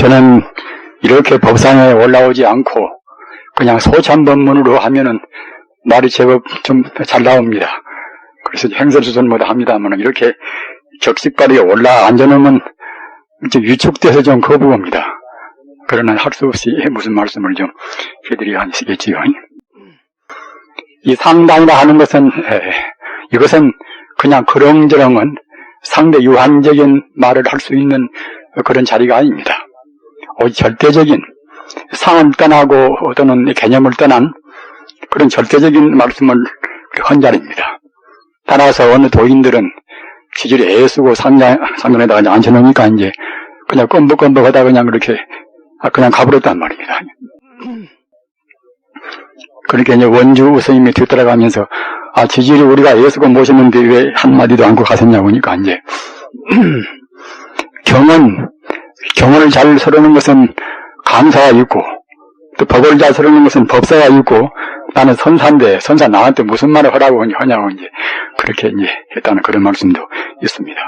저는 이렇게 법상에 올라오지 않고 그냥 소참법문으로 하면은 말이 제법 좀 잘 나옵니다. 그래서 행설수설마다 합니다만 이렇게 격식발이 올라 앉아놓으면 이제 위축돼서 좀 거부합니다. 그러나 할 수 없이 무슨 말씀을 좀 해드려야 하시겠지요. 이 상당이라 하는 것은 이것은 그냥 그렁저렁은 상대 유한적인 말을 할 수 있는 그런 자리가 아닙니다. 절대적인 상을 떠나고 또는 개념을 떠난 그런 절대적인 말씀을 한 자리입니다. 따라서 어느 도인들은 지질이 애쓰고 상전에다가 앉혀놓으니까 이제 그냥 껌벅껌벅하다 그냥 그렇게 그냥 가버렸단 말입니다. 그렇게 이제 원주 스님이 뒤따라가면서 지질이 우리가 애쓰고 모셨는데 왜 한마디도 않고 가셨냐고 하니까 이제 경을 잘 서르는 것은 강사가 있고 또 법을 잘 서르는 것은 법사가 있고 나는 선사인데 선사 나한테 무슨 말을 하라고 하냐고 이제 그렇게 이제 했다는 그런 말씀도 있습니다.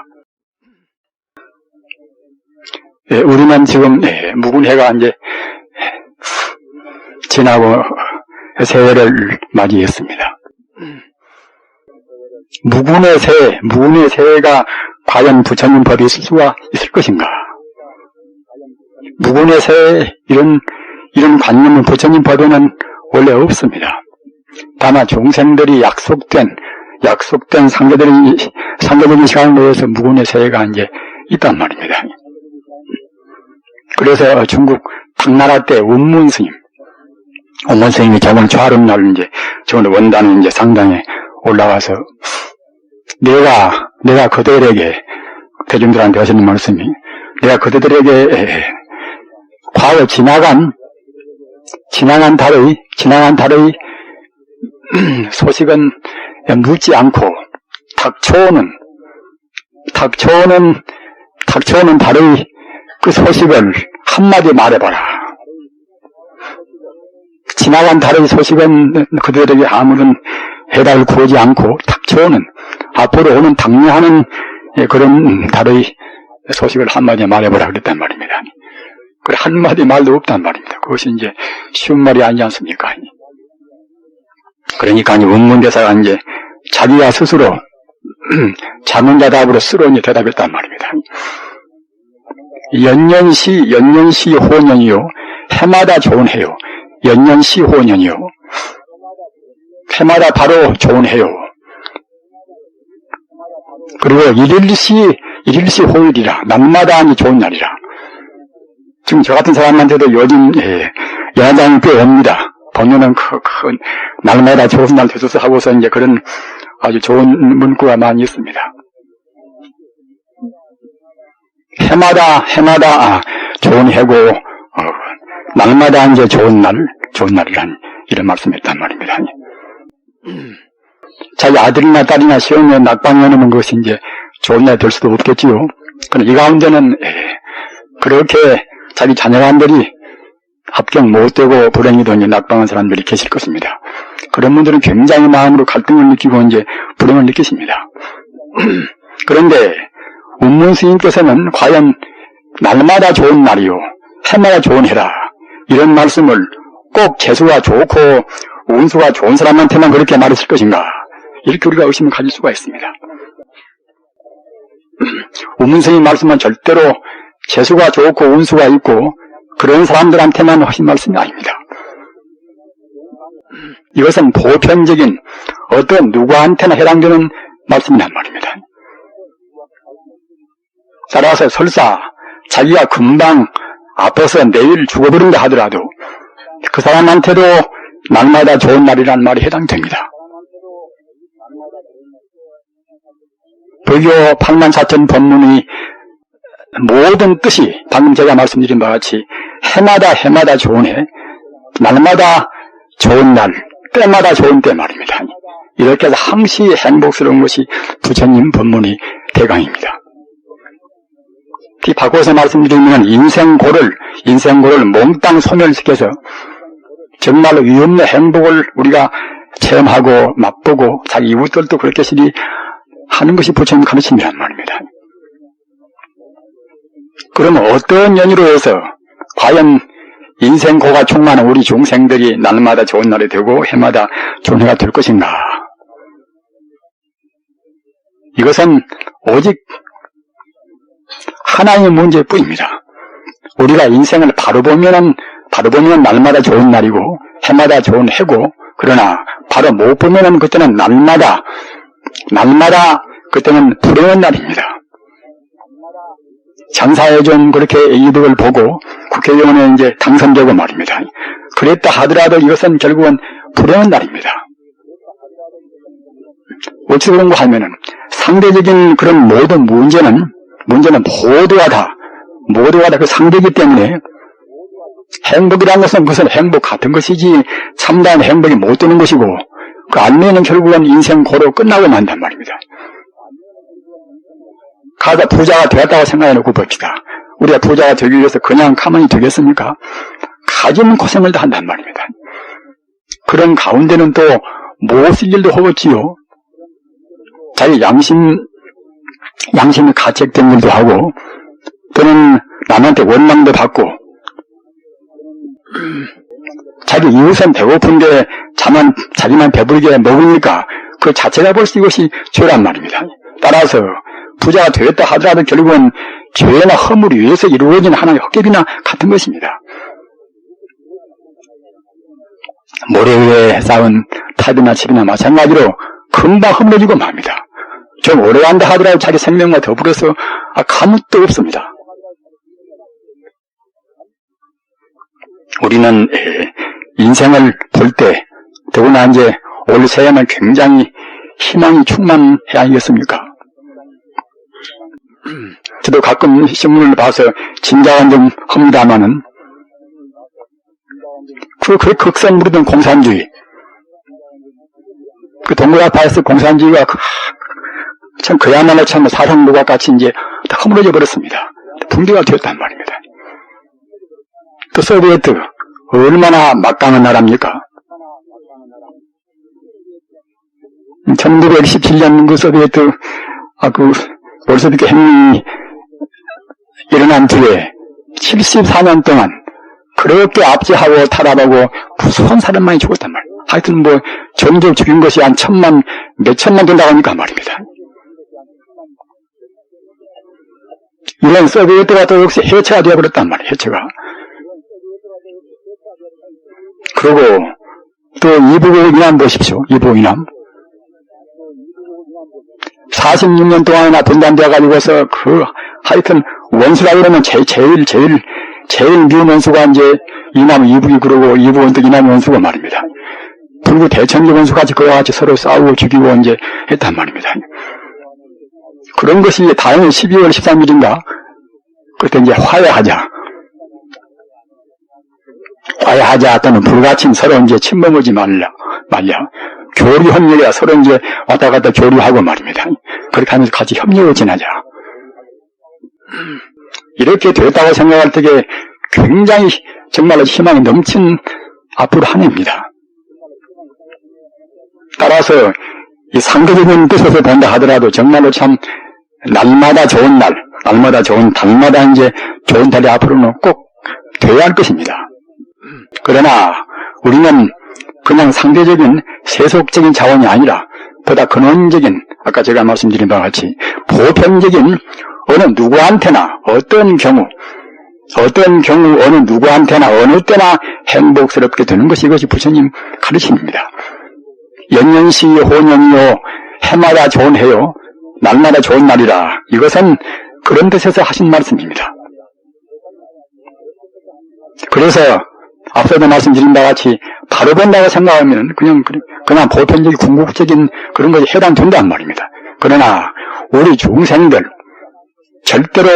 우리는 지금 무군해가 이제 지나고 새해를 맞이했습니다. 무군의 새해가 과연 부처님 법이 있을 수가 있을 것인가? 무군의 새해 이런 관념은 부처님 법에는 원래 없습니다. 다만 종생들이 약속된 상대적인 시간을 내어서 무군의 새해가 이제 있단 말입니다. 그래서 중국 당나라 때 운문 스님이 저번 초하룻날 이제 저번 원단 이제 상당에 올라가서 내가 그들에게 대중들한테 하시는 말씀이 내가 그들에게 과거 지나간 달의 소식은 묻지 않고 닥쳐오는 달의 그 소식을 한마디 말해봐라. 지나간 달의 소식은 그들에게 아무런 해답을 구하지 않고 닥쳐오는 앞으로 오는 당뇨하는 그런 달의 소식을 한마디 말해보라 그랬단 말입니다. 그래 한마디 말도 없단 말입니다. 그것이 이제 쉬운 말이 아니지 않습니까? 그러니까 운문대사가 이제 자기가 스스로 자문자답으로 스스로 이제 대답했단 말입니다. 연년시 호년이요. 해마다 좋은 해요. 연년시 호년이요. 해마다 바로 좋은 해요. 그리고 일일시 호일이라. 날마다 좋은 날이라. 지금 저 같은 사람한테도 요즘 연장이 꽤 옵니다. 보면은 큰 날마다 좋은 날 되소서 하고서 이제 그런 아주 좋은 문구가 많이 있습니다. 해마다 좋은 해고 날마다 이제 좋은 날이란 이런 말씀했단 말입니다. 자기 아들이나 딸이나 시험에 낙방해 놓는 것이 이제 좋은 날 될 수도 없겠지요. 그러나 이 가운데는 그렇게 자기 자녀간들이 합격 못되고 불행히도 이제 낙방한 사람들이 계실 것입니다. 그런 분들은 굉장히 마음으로 갈등을 느끼고 이제 불행을 느끼십니다. 그런데 운문 스님께서는 과연 날마다 좋은 날이요, 해마다 좋은 해라 이런 말씀을 꼭 재수가 좋고 운수가 좋은 사람한테만 그렇게 말했을 것인가? 이렇게 우리가 의심을 가질 수가 있습니다. 운문 스님 말씀은 절대로 재수가 좋고 운수가 있고 그런 사람들한테만 하신 말씀이 아닙니다. 이것은 보편적인 어떤 누구한테나 해당되는 말씀이란 말입니다. 따라서 설사 자기가 금방 아파서 내일 죽어버린다 하더라도 그 사람한테도 날마다 좋은 날이라는 말이 해당됩니다. 불교 84,000 법문의 모든 뜻이 방금 제가 말씀드린 바와 같이 해마다 좋은 해, 날마다 좋은 날, 때마다 좋은 때 말입니다. 이렇게 해서 항시 행복스러운 것이 부처님 법문의 대강입니다. 바꿔서 말씀드리면 인생고를 몽땅 소멸시켜서 정말로 위없는 행복을 우리가 체험하고 맛보고 자기 이웃들도 그렇게 하는 것이 부처님 가르침이란 말입니다. 그러면 어떤 연유로 해서 과연 인생 고가 충만한 우리 중생들이 날마다 좋은 날이 되고 해마다 좋은 해가 될 것인가? 이것은 오직 하나의 문제뿐입니다. 우리가 인생을 바로 보면 날마다 좋은 날이고 해마다 좋은 해고, 그러나 바로 못 보면은 그때는 날마다 그때는 불행한 날입니다. 장사에 좀 그렇게 이득을 보고 국회의원에 이제 당선되고 말입니다. 그랬다 하더라도 이것은 결국은 불행한 날입니다. 어찌 그런가 하면은 상대적인 그런 모든 문제는 모두가 다 그 상대이기 때문에 행복이라는 것은 무슨 행복 같은 것이지 참다한 행복이 못 되는 것이고 그 안면은 결국은 인생 고로 끝나고 만단 말입니다. 가서 부자가 되었다고 생각해놓고 봅시다. 우리가 부자가 되기 위해서 그냥 가만히 되겠습니까? 가진 고생을 다 한단 말입니다. 그런 가운데는 또 못 쓸 일도 없지요. 자기 양심이 가책된 일도 하고 또는 남한테 원망도 받고 자기 이웃은 배고픈데 자기만 배부르게 먹으니까 그 자체가 벌써 이것이 죄란 말입니다. 따라서 부자가 되었다 하더라도 결국은 죄나 허물 위에서 이루어진 하나의 헛개비나 같은 것입니다. 모래 위에 쌓은 탑이나 집이나 마찬가지로 금방 허물어지고 맙니다. 좀 오래 간다 하더라도 자기 생명과 더불어서 가뭇도 없습니다. 우리는 인생을 볼 때 더구나 이제 올 새해는 굉장히 희망이 충만해야 하겠습니까? 저도 가끔 신문을 봐서 짐작은 좀 합니다마는 그 극성 부르던 공산주의, 그 동굴 아파트에서 공산주의가 참 그야말로 참 사상무과 같이 이제 다 허물어져 버렸습니다. 붕괴가 되었단 말입니다. 또 소비에트 얼마나 막강한 나라입니까? 1917년 그 소비에트 그 볼셰비크 혁명이 일어난 뒤에 74년 동안 그렇게 압제하고 탄압하고 무수한 사람만이 죽었단 말이에요. 하여튼 전적 죽인 것이 한 몇천만 된다고 하니까 말입니다. 이런 소비에트가 또 역시 해체가 되어버렸단 말이에요. 해체가. 그리고 또 이북의 이남 보십시오. 이북의 이남. 46년 동안이나 분단되어 가지고서 하여튼 원수라고 그러면 제일 미운 원수가 이제 이남 이북이 그러고 이북은 또 이남 원수가 말입니다. 불구 대천지 원수 같이 그와 같이 서로 싸우고 죽이고 이제 했단 말입니다. 그런 것이 다행히 12월 13일인가 그때 이제 화해하자 또는 불같이 서로 이제 침범하지 말라. 교류 협력이야 서로 이제 왔다 갔다 교류하고 말입니다. 그렇게 하면서 같이 협력을 지나자. 이렇게 됐다고 생각할 때에 굉장히 정말로 희망이 넘친 앞으로 한 해입니다. 따라서 이 상대적인 뜻에서 본다 하더라도 정말로 참 날마다 좋은 날, 달마다 이제 좋은 달이 앞으로는 꼭 돼야 할 것입니다. 그러나 우리는 그냥 상대적인 세속적인 자원이 아니라 보다 근원적인, 아까 제가 말씀드린 바와 같이 보편적인 어느 누구한테나 어떤 경우 어느 누구한테나 어느 때나 행복스럽게 되는 것이 이것이 부처님 가르침입니다. 연년시 혼연이요 해마다 좋은 해요 날마다 좋은 날이라. 이것은 그런 뜻에서 하신 말씀입니다. 그래서 앞서도 말씀드린 바와 같이 바로 본다고 생각하면 그냥 보편적인 궁극적인 그런 것이 해당된단 말입니다. 그러나 우리 중생들 절대로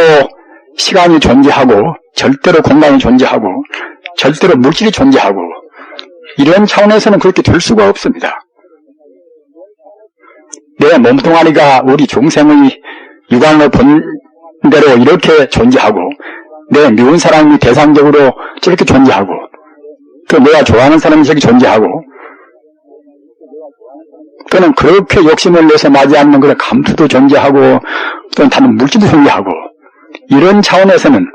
시간이 존재하고 절대로 공간이 존재하고 절대로 물질이 존재하고 이런 차원에서는 그렇게 될 수가 없습니다. 내 몸뚱아리가 우리 중생의 육안으로 본 대로 이렇게 존재하고 내 미운 사람이 대상적으로 저렇게 존재하고 또 내가 좋아하는 사람이 저렇게 존재하고 또는 그렇게 욕심을 내서 맞이하는 그런 감투도 존재하고 또는 다른 물질도 존재하고 이런 차원에서는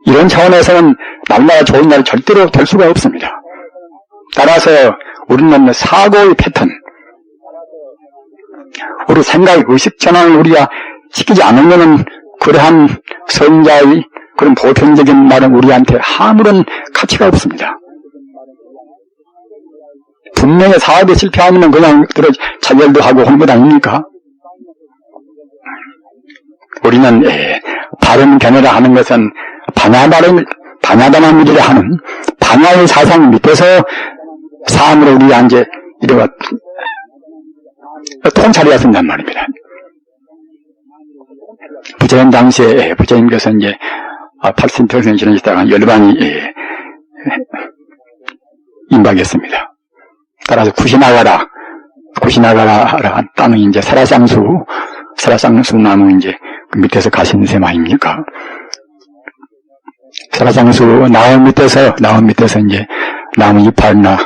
이런 차원에서는 날마다 좋은 날이 절대로 될 수가 없습니다. 따라서 우리는 사고의 패턴, 우리 생각, 의식 전환을 우리가 시키지 않으면은 그러한 성자의 그런 보편적인 말은 우리한테 아무런 가치가 없습니다. 분명히 사업에 실패하면 그냥 차별도 하고 하는 것 아닙니까? 우리는 바른 견해라 하는 것은 반야다만 일이라 하는 반야의 사상 밑에서 삶으로 우리가 이제 이래가 통찰해야 된단 말입니다. 부처님 당시에 부처님께서 이제 80평생 지내시다가 열반이 임박했습니다. 따라서 구시나가라 땅은 이제 사라쌍수 나무 이제 그 밑에서 가시는 셈 아닙니까? 사라쌍수 나무 밑에서 이제 나무 이파리나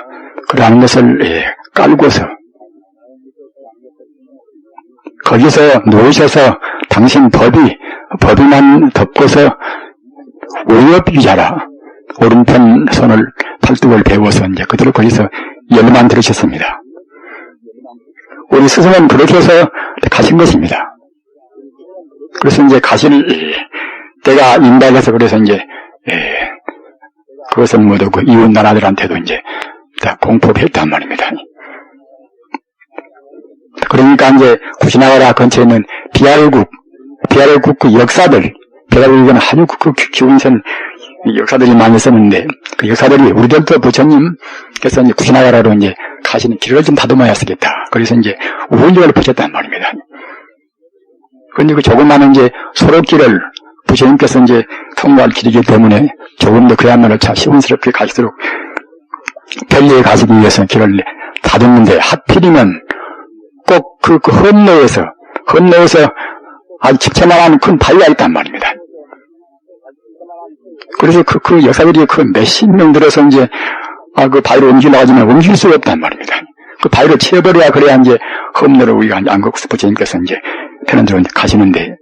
그러한 것을 깔고서 거기서 누우셔서 당신 법이만 덮고서 오엽유자라 오른편 손을 팔뚝을 베어서 이제 그대로 거기서 열만 들으셨습니다. 우리 스승은 그렇게 해서 가신 것입니다. 그래서 이제 가실 때가 임박해서 그래서 이제 그것을 모두 그 이웃 나라들한테도 이제 다 공포했단 말입니다. 그러니까 이제 구시나가라 근처에 있는 비알국 그 역사들, 비알국은 아주 그 기운센 역사들이 많이 있었는데 그 역사들이 우리들도 부처님께서 이제 구시나가라로 이제 가시는 길을 좀 다듬어야 쓰겠다. 그래서 이제 우원력을 붙였단 말입니다. 그런데 그 조그마한 이제 소로길을 부처님께서 이제 통과할 길이기 때문에 조금 더 그야말로 참 시원스럽게 갈수록 편리에 가시기 위해서 길을 다듬는데 하필이면 꼭 그 험로에서 아주 집채만한 큰 바위가 있단 말입니다. 그래서 그 여사들이 그 몇십 명 들어서 이제 그 바위를 옮기려고 하지만 옮길 수가 없단 말입니다. 그 바위를 치워버려야 그래야 이제 험로를 우리가 안국수 부처님께서 이제 편한 대로 가시는데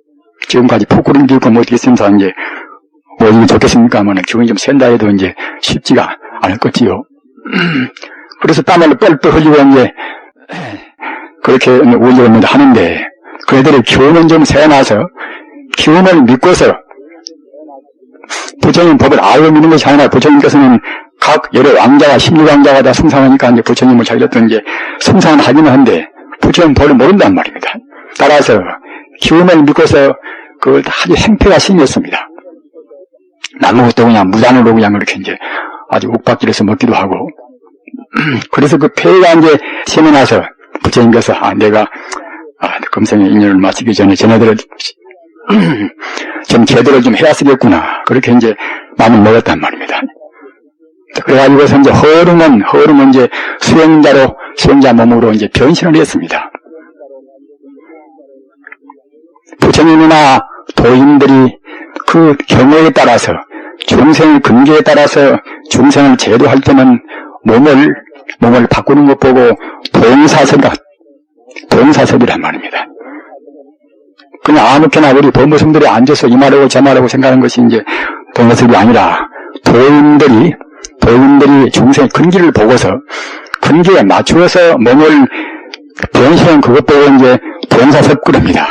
지금까지 포구름도 있고 뭐 어떻게 있으면서 이제 어디가 좋겠습니까? 하면 기운이 좀 센다 해도 이제 쉽지가 않을 것지요. 그래서 땀을 뻘뻘 흘리고 이제 그렇게 우려를 하는데 그 애들이 기운은 좀 세어나서 기운을 믿고서 부처님 법을 알고 믿는 것이 아니라 부처님께서는 각 여러 왕자가 16왕자가 다 승상하니까 이제 부처님을 자기들도 이제 승상을 하기는 한데 부처님 법을 모른단 말입니다. 따라서 기운을 믿고서 그 아주 행패가 심했습니다. 아무것도 그냥 무단으로 그냥 그렇게 이제 아주 옥박길에서 먹기도 하고 그래서 그 폐가 이제 심어나서 부처님께서 내가 금생의 인연을 마치기 전에 쟤네들을 좀 제대로 좀 해야 쓰겠구나 그렇게 이제 마음을 먹었단 말입니다. 그래가지고서 이제 허름은 이제 수행자 몸으로 이제 변신을 했습니다. 부처님이나 도인들이 그 경우에 따라서 중생의 근기에 따라서 중생을 제도할 때는 몸을 바꾸는 것 보고 동사섭이란 말입니다. 그냥 아무렇게나 우리 법무성들이 앉아서 이 말하고 저 말하고 생각하는 것이 이제 동사섭이 아니라 도인들이 중생의 근기를 보고서 근기에 맞추어서 몸을 변신한 그것 보고 이제 동사섭 그럽니다.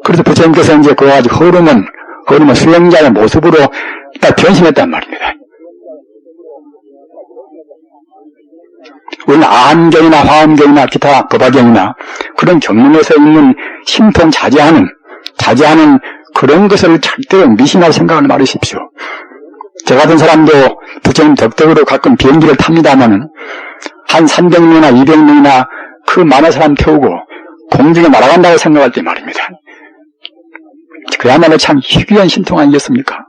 그래서 부처님께서 이제 그거 아주 허름은 수행자의 모습으로 딱 변신했단 말입니다. 우리는 안경이나 화엄경이나 기타 법화경이나 그런 경륜에서 있는 신통 자제하는 그런 것을 절대로 미신하고 생각을 말으십시오. 저 같은 사람도 부처님 덕덕으로 가끔 비행기를 탑니다마는 한 300명이나 200명이나 그 많은 사람 태우고 공중에 날아간다고 생각할 때 말입니다. 그야말로 참 희귀한 신통 아니겠습니까?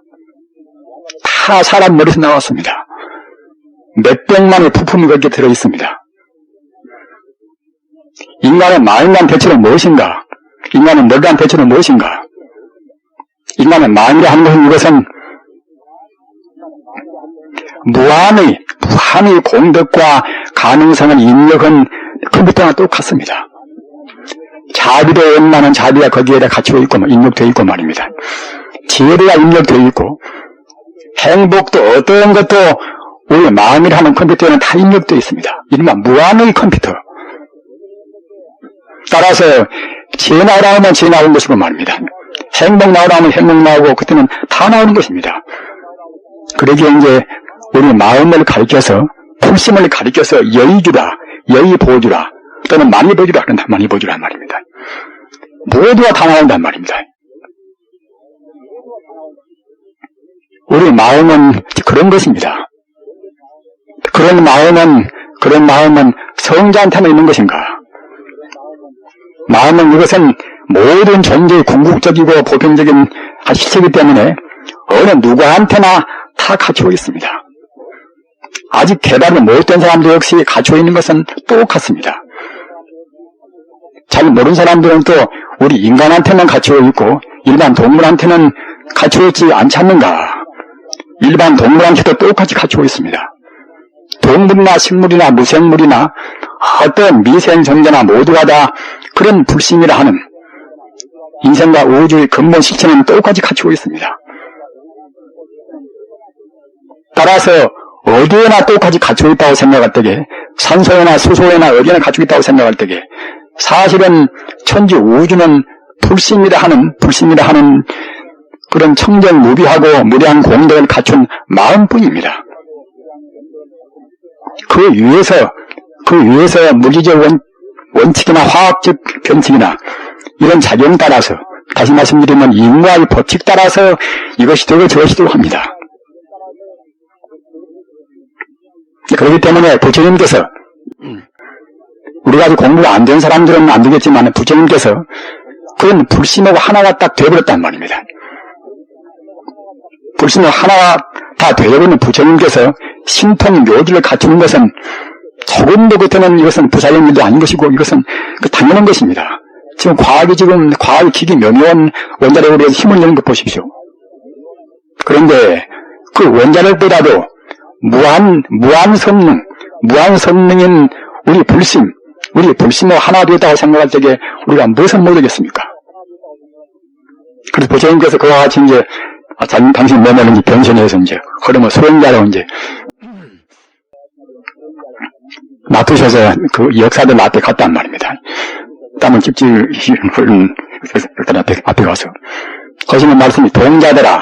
다 사람 머리에서 나왔습니다. 몇백만의 부품이 거기에 들어있습니다. 인간의 마음이란 대체는 무엇인가? 인간의 머리란 대체는 무엇인가? 인간의 마음이라 하는 것은 무한의 공덕과 가능성을 입력한 컴퓨터와 똑같습니다. 자비도 원만한 자비가 거기에다 갖추어 있고 입력되어 있고 말입니다. 지혜가 입력되어 있고, 행복도 어떤 것도 우리 마음이라는 컴퓨터에는 다 입력되어 있습니다. 이른바 무한의 컴퓨터. 따라서 지혜 나오라면 지혜 나오는 것이고 말입니다. 행복 나오라면 행복 나오고 그때는 다 나오는 것입니다. 그러기에 이제 우리 마음을 가리켜서 풀심을 가리켜서 여의주라, 여의보주라 또는 많이보주라 그런다. 많이보주란 말입니다. 모두가 다 나온단 말입니다. 우리 마음은 그런 것입니다. 그런 마음은 성자한테만 있는 것인가? 마음은 이것은 모든 존재의 궁극적이고 보편적인 실체이기 때문에 어느 누구한테나 다 갖추고 있습니다. 아직 개발을 못된 사람도 역시 갖추고 있는 것은 똑같습니다. 잘 모르는 사람들은 또 우리 인간한테만 갖추고 있고 일반 동물한테는 갖추고 있지 않지 않는가? 일반 동물한테도 똑같이 갖추고 있습니다. 동물이나 식물이나 무생물이나 어떤 미생정자나 모두가 다 그런 불심이라 하는 인생과 우주의 근본 실체는 똑같이 갖추고 있습니다. 따라서 어디에나 똑같이 갖추고 있다고 생각할 때에 산소에나 수소에나 어디에나 갖추고 있다고 생각할 때에 사실은 천지 우주는 불심이라 하는 그런 청정무비하고 무량 공덕을 갖춘 마음뿐입니다. 그 위에서 물리적 원칙이나 화학적 변칙이나 이런 작용 따라서 다시 말씀드리면 인과의 법칙 따라서 이것이 되고 저것이 되고 합니다. 그렇기 때문에 부처님께서 우리가 아직 공부가 안 된 사람들은 안 되겠지만 부처님께서 그런 불심하고 하나가 딱 되어버렸단 말입니다. 불심하고 하나가 다 되어버리는 부처님께서 신통 묘지를 갖추는 것은 조금도 그때는 이것은 부사의 일도 아닌 것이고 이것은 당연한 것입니다. 지금 과학의 기기 명료한 원자력으로 해서 힘을 내는 것 보십시오. 그런데 그 원자력보다도 무한 성능인 우리 불심으로 하나 되었다고 생각할 때에 우리가 무엇을 모르겠습니까? 그래서 부처님께서 그와 같이 이제 당신 몸을 이제 변신해서 이제 흐름을 소행자로 이제 놔두셔서 그 역사들 앞에 갔단 말입니다. 땀을 찝찝 흐르는 앞에 가서 하시는 말씀이 동자들아,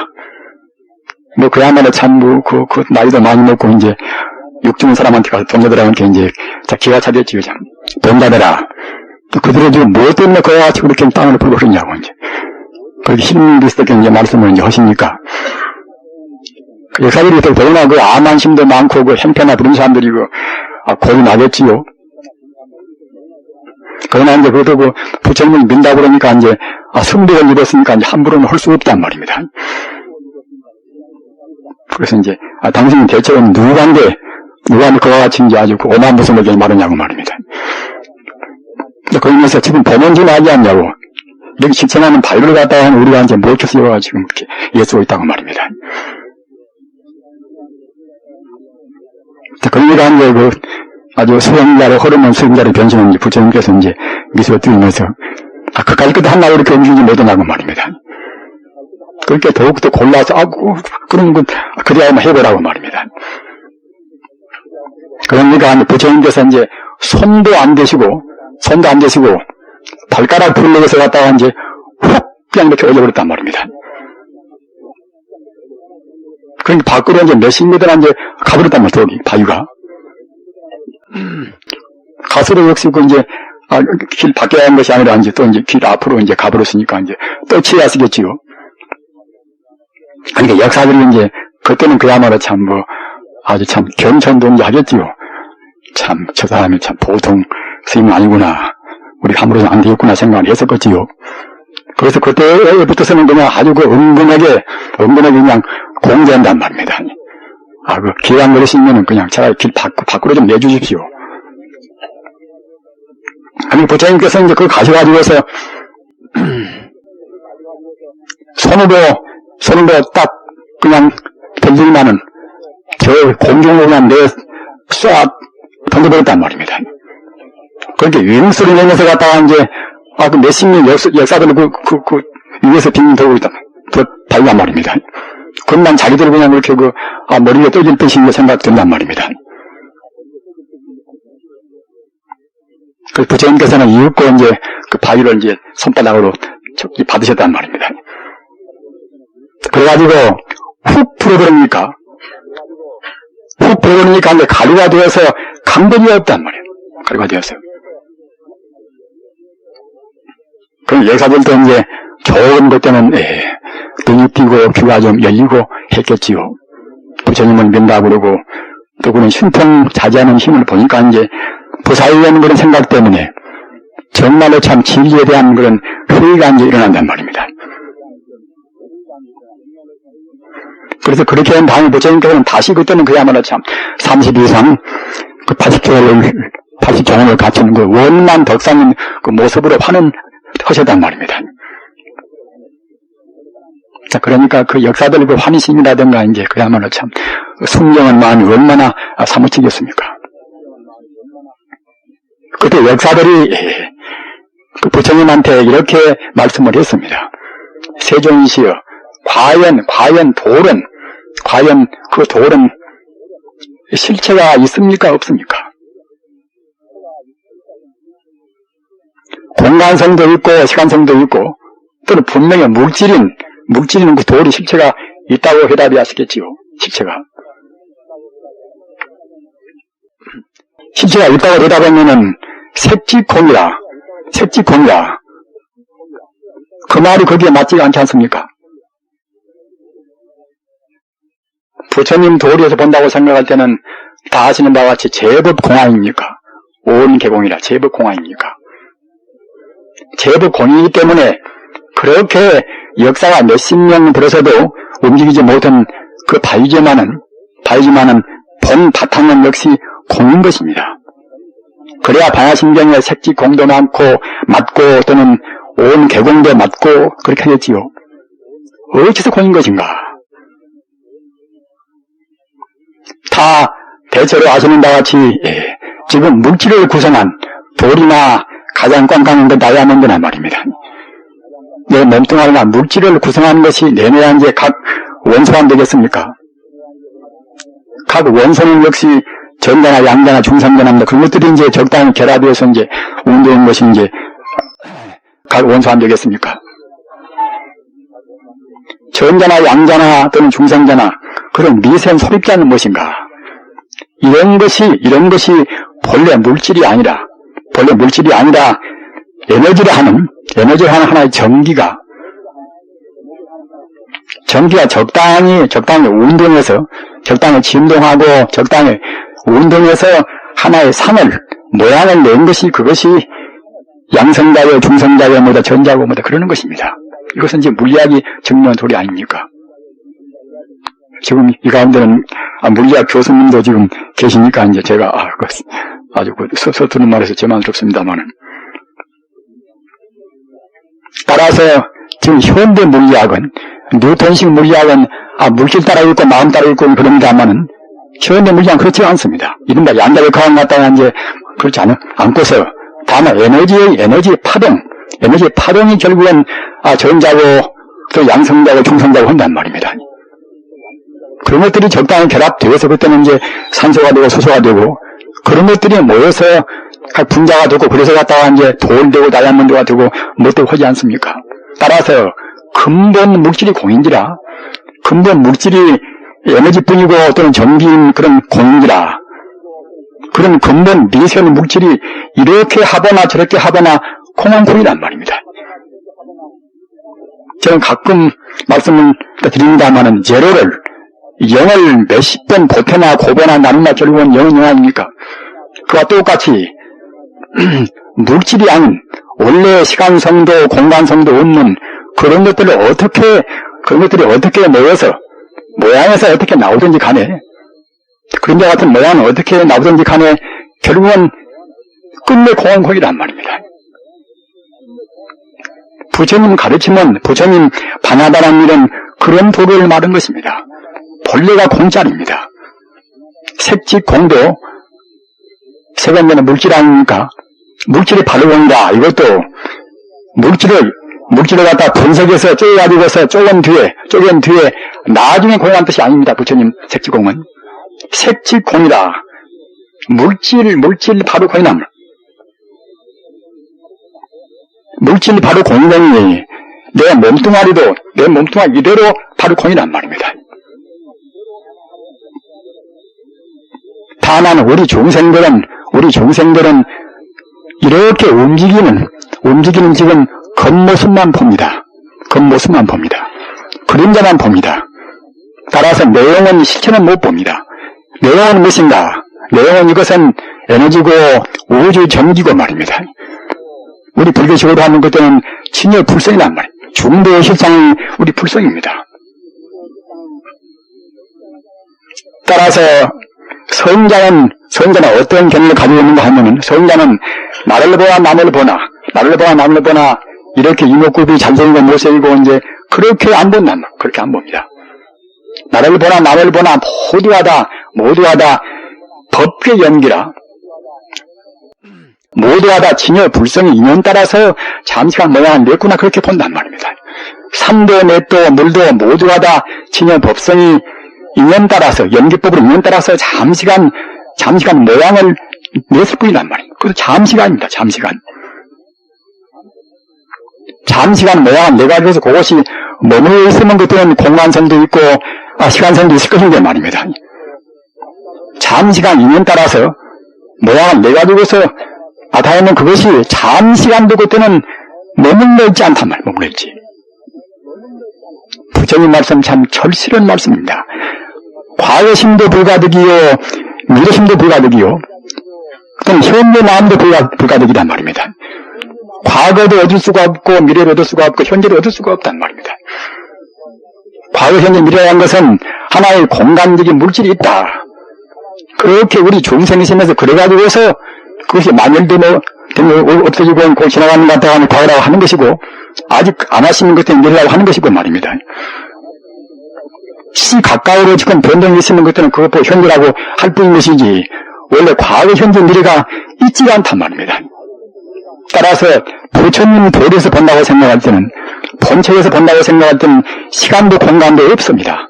뭐 그야말로 참 그 나이도 많이 먹고 이제 육중한 사람한테 가서 동자들한테 이제 기가 차렸지요. 참 동자들아, 그들은 지금 무엇 때문에 그와 같이 그렇게 땅을 풀고 그러냐고 이제 그렇게 힘이 있었게 이제 말씀을 이제 하시니까 그 역사들이 또 더구나 그 암한심도 많고 그 행패나 부른 사람들이 고이 나겠지요. 그러나 이제 그래도 그 부처님을 믿는다 그러니까 이제 승백을 입었으니까 이제 함부로는 할 수 없단 말입니다. 그래서 이제 당신은 대체로 누구한테 그와 같이 이제 아주 오만무성하게 말하냐고 말입니다. 그러면서 지금 범원지 나지 않냐고 이렇게 실천하는 바위를 갖다가 우리가 이제 모쳐서 지금 이렇게 예수고 있다고 말입니다. 그러니까 이제 아주 수행자로 흐르는 수행자로 변신한 부처님께서 이제 미소 띄우면서 그까지 끝에 한나로 이렇게 움직이지 못하냐고 말입니다. 그렇게 더욱더 골라서 그런 건 그래야만 해보라고 말입니다. 그러니까 부처님께서 이제 손도 안 대시고 발가락 풀려서 갔다가 이제 훅 그냥 이렇게 올려버렸단 말입니다. 그러니까 밖으로 이제 몇십 미터나 이제 가버렸단 말이에요. 저기 바위가. 가수로 역시 이제 길 밖에 한 것이 아니라 이제 또 이제 길 앞으로 이제 가버렸으니까 이제 또 치야쓰겠지요. 그러니까 역사들이 이제 그때는 그야말로 참 아주 참 겸손동의하겠지요. 참 저 사람이 참 보통 스님은 아니구나. 우리 함부로는 안 되겠구나 생각을 했었겠지요. 그래서 그때부터서는 그냥 아주 은근하게 그냥 공개한단 말입니다. 길 안 걸으시면은 그냥 차라리 길 밖으로 좀 내주십시오. 아니, 부처님께서 이제 그걸 가져가지고서, 손으로 딱 그냥 던지면은 저 공중으로 그냥 쏴 던져버렸단 말입니다. 그렇게 윙소리 내면서 갔다가 이제, 그 몇십 년 역사들을 위에서 빙빙 돌고 있단 말이에요. 발견 말입니다. 그만 자기들 그냥 이렇게 머리에 떠질 듯이 생각된단 말입니다. 그 부처님께서는 이윽고 이제 그 바위를 이제 손바닥으로 받으셨단 말입니다. 그래가지고 훅 풀어버리니까 이제 가루가 되어서 강변이 없단 말이에요. 가루가 되어서. 그럼 역사들도 이제 좋은 것 때는 눈이 띄고 귀가 좀 열리고 했겠지요. 부처님은 민다 그러고 또 그런 신통자제하는 힘을 보니까 이제 부사하려는 그런 생각 때문에 정말로 참 진리에 대한 그런 회의가 이제 일어난단 말입니다. 그래서 그렇게 한 다음에 부처님께서는 다시 그때는 그야말로 참 30 이상 그 80종을 갖추는 그 원만 덕상인 그 모습으로 하셨단 말입니다. 자, 그러니까 그 역사들 그 환희심이라든가 이제 그야말로 참 순경한 마음이 얼마나 사무치겠습니까? 그때 역사들이 그 부처님한테 이렇게 말씀을 했습니다. 세존시여, 과연 그 돌은 실체가 있습니까? 없습니까? 공간성도 있고 시간성도 있고 또는 분명히 물질인 그 돌이 실체가 있다고 해답이 하시겠지요. 실체가 있다고 대답하면은 색지공이라 그 말이 거기에 맞지가 않지 않습니까? 부처님 도리에서 본다고 생각할 때는 다 아시는 바와 같이 제법공화입니까? 온개공이라 제법공화입니까? 제법공이기 때문에 그렇게 역사가 몇십 년 들어서도 움직이지 못한 그 바위지만은 본 바탕은 역시 공인 것입니다. 그래야 방화신경에 색지공도 많고 맞고 또는 온 개공도 맞고 그렇게 하겠지요. 어째서 공인 것인가? 다 대체로 아시는 바와 같이 지금 물질을 구성한 돌이나 가장 꽝꽝한 것 다이아몬드란 말입니다. 내 몸뚱아리나 물질을 구성하는 것이 내내야 이제 각 원소만 되겠습니까? 각 원소는 역시 전자나 양자나 중상자나 그런 것들이 이제 적당히 결합해서 이제 운동한 것이 이제 각 원소만 되겠습니까? 전자나 양자나 또는 중상자나 그런 미세한 소립자는 무엇인가? 이런 것이 본래 물질이 아니라 에너지를 하는 하나의 전기가 적당히 운동해서 적당히 진동하고 적당히 운동해서 하나의 모양을 낸 것이 그것이 양성자요 중성자요 뭐다 전자고 뭐다 그러는 것입니다. 이것은 이제 물리학이 증명한 도리 아닙니까? 지금 이 가운데는 물리학 교수님도 지금 계시니까 이제 제가 아주 서투른 말해서 제만스럽습니다만은 따라서 지금 현대 물리학은 뉴턴식 물리학은 물질 따라 있고 마음 따라 있고 그럽니다만은 현대 물리학은 그렇지 않습니다. 이른바 양자역학을 갖다가 이제 그렇지 않고서 다만 에너지 파동이 결국은 전자고 또 양성자고 중성자고 한단 말입니다. 그런 것들이 적당히 결합되어서 그때는 이제 산소가 되고 수소가 되고 그런 것들이 모여서 각 분자가 되고 그래서 갖다가 이제 돌 되고 다이아몬드가 되고 뭐 되고 하지 않습니까? 따라서 근본 물질이 공인지라 근본 물질이 에너지뿐이고 또는 전기인 그런 공인지라 그런 근본 미세한 물질이 이렇게 하거나 저렇게 하거나 공황공이란 말입니다. 저는 가끔 말씀을 드립니다만은 제로를 0을 몇십 번 보태나 고배나 나누나 결국은 0은 0 아닙니까? 그와 똑같이 물질이 아닌 원래 시간성도 공간성도 없는 그런 것들이 어떻게 모여서 모양에서 어떻게 나오든지 간에 그런 데 같은 모양은 어떻게 나오든지 간에 결국은 끝내 공황공이란 말입니다. 부처님 가르침은 부처님 반야다라는 일은 그런 도를 말한 것입니다. 본래가 공짜입니다. 색지공도 세간되는 물질 아닙니까? 물질이 바로 공이다. 이것도 물질을 물질을 갖다 분석해서 쪼개가지고서 쪼갠 뒤에 나중에 공한 뜻이 아닙니다. 부처님 색지공은. 색지공이다. 물질 바로 공이나 물질이 바로 공이니 내 몸뚱아리 이대로 바로 공이란 말입니다. 다만 우리 중생들은 이렇게 움직이는 지금 겉모습만 봅니다. 그림자만 봅니다. 따라서 내용은 실체는 못 봅니다. 내용은 무엇인가? 내용은 이것은 에너지고 우주 전기고 말입니다. 우리 불교식으로 하는 것들은 진여 불성이란 말이에요. 중도의 실상이 우리 불성입니다. 따라서 성자는 어떤 견해를 가지고 있는가 하면은, 성자는 나를 보나 남을 보나 이렇게 이목구비 잔성이고 모색이고 이제 그렇게 안 본단 말이에요. 그렇게 안 봅니다. 나를 보나 남을 보나 모두가 다 법의 연기라. 모두가 다 진여 불성의 인연 따라서 잠시간 모양을 냈구나 그렇게 본단 말입니다. 산도 맷도 물도 모두가 다 진여 법성이 인연 따라서 연기법으로 인연 따라서 잠시간 모양을 냈을 뿐이란 말이에요. 그것도 잠시간입니다. 잠시간 모양을 내가지고서 그것이 머물러 있으면 그때는 공간성도 있고 시간성도 있을 것인데 말입니다. 잠시간 인연 따라서 모양을 내가지고서 나타내는 그것이 잠시간도 그때는 머물러 있지 않단 말이에요. 머물러 있지. 부처님 말씀 참 절실한 말씀입니다. 과거심도 불가득이요, 미래심도 불가득이요, 또는 현재 마음도 불가득이란 말입니다. 과거도 얻을 수가 없고, 미래를 얻을 수가 없고, 현재도 얻을 수가 없단 말입니다. 과거, 현재, 미래라는 것은 하나의 공간적인 물질이 있다. 그렇게 우리 중생심에서 그래가지고서 그것이 만연되면 없어지고 곧 지나가는 것 같다고 하는 과거라고 하는 것이고, 아직 안 하시는 것에 미래라고 하는 것이고 말입니다. 시 가까이로 지금 변동이 있으면 그때는 그것도 현재라고 할 뿐인 것이지, 원래 과거, 현재, 미래가 있지가 않단 말입니다. 따라서 부처님 도리에서 본다고 생각할 때는, 본체에서 본다고 생각할 때는 시간도 공간도 없습니다.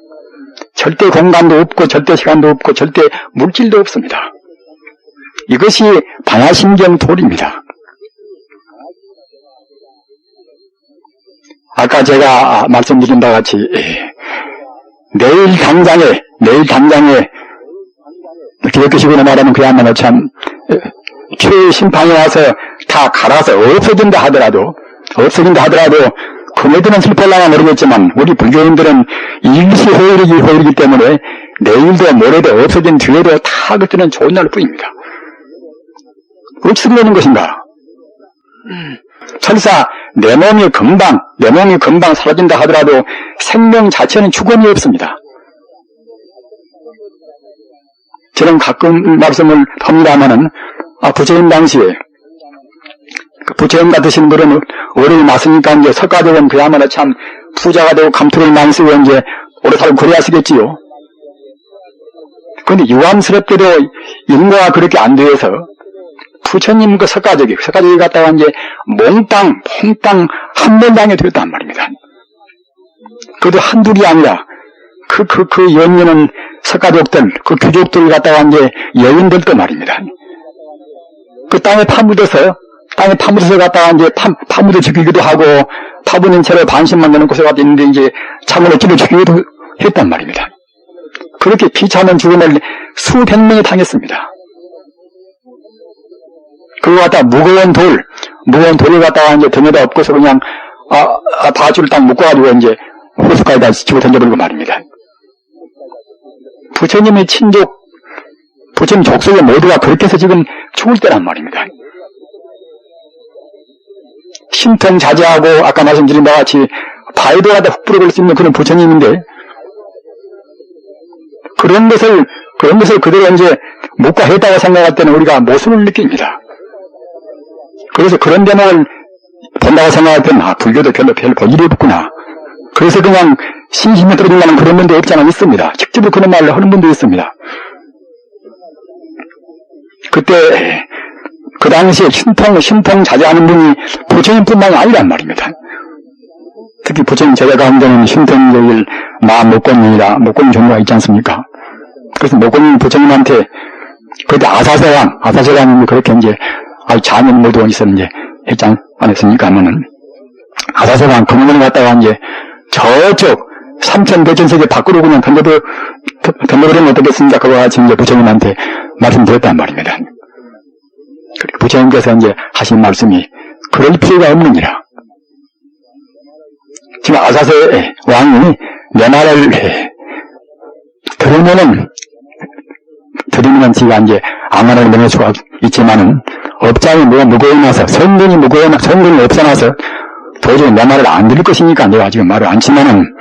절대 공간도 없고 절대 시간도 없고 절대 물질도 없습니다. 이것이 반야심경 도리입니다. 아까 제가 말씀드린 바와 같이 내일 당장에 기독교식으로 말하면 그야말로 참 최심판이 와서 다 갈아서 없어진다 하더라도 그네들은 슬퍼하려나 모르겠지만 우리 불교인들은 일시호일이기 때문에 내일도 모레도 없어진 뒤에도 다 그때는 좋은 날 뿐입니다. 어찌서 그러는 것인가? 설사 내 몸이 금방 사라진다 하더라도 생명 자체는 주권이 없습니다. 저는 가끔 말씀을 합니다마는 부처님 당시에 부처님 같으신 분은 어른이 맞으니까 이제 석가대원 그야말로 참 부자가 되고 감투를 많이 쓰고 이제 오래 살고 그래야 하시겠지요. 그런데 유감스럽게도 인과가 그렇게 안 되어서 부처님 그 석가적이 갔다가 이제 몽땅 한면당에 들었단 말입니다. 그것도 한둘이 아니라 그 연면은 석가족들, 그 귀족들 갖다가 이제 여인들도 말입니다. 그 땅에 파묻어서 갖다가 이제 파묻어 죽이기도 하고 파묻은 채로 반신만 되는 곳에 가서 있는데 이제 참으로 찔러 죽이기도 했단 말입니다. 그렇게 비참한 죽음을 수백 명이 당했습니다. 그거 갖다가 무거운 돌을 갖다가 이제 등에다 엎고서 그냥 바줄을 딱 묶어가지고 이제 호숫가에다 집어 던져버리고 말입니다. 부처님의 친족, 부처님 족속의 모두가 그렇게 해서 지금 죽을 때란 말입니다. 신통자제하고 아까 말씀드린 바와 같이 바위도 갖다 훅 불어버릴 수 있는 그런 부처님인데 그런 것을 그대로 이제 묵과했다고 생각할 때는 우리가 모순을 느낍니다. 그래서 그런 대목을 본다고 생각할 때는 불교도 별로 별 볼일이 없구나. 그래서 그냥 심심해 떨어진다는 그런 분도 없지 않아 있습니다. 직접으로 그런 말을 하는 분도 있습니다. 그때 그 당시에 신통자제하는 분이 부처님뿐만이 아니란 말입니다. 특히 부처님 제자 가운데는 신통조일 마목곤이라 목곤 종류가 있지 않습니까? 그래서 목곤 부처님한테 그때 아사세왕이 그렇게 이제 자문 모두 있었는데 했지 않았습니까? 하면은 아사세왕 금문을 갖다가 이제 저쪽 삼천대천세계 밖으로 그냥 던져버리면 어떻겠습니까? 그와 같이 이제 부처님한테 말씀드렸단 말입니다. 그리고 부처님께서 이제 하신 말씀이 그럴 필요가 없느니라. 지금 아사세 왕이 내 말을 들으면은 지가 이제 아만을 면할 수가 있지만은 업장이 무거워나서 성분이 없어나서 도저히 내 말을 안 들을 것이니까 내가 지금 말을 안 치면은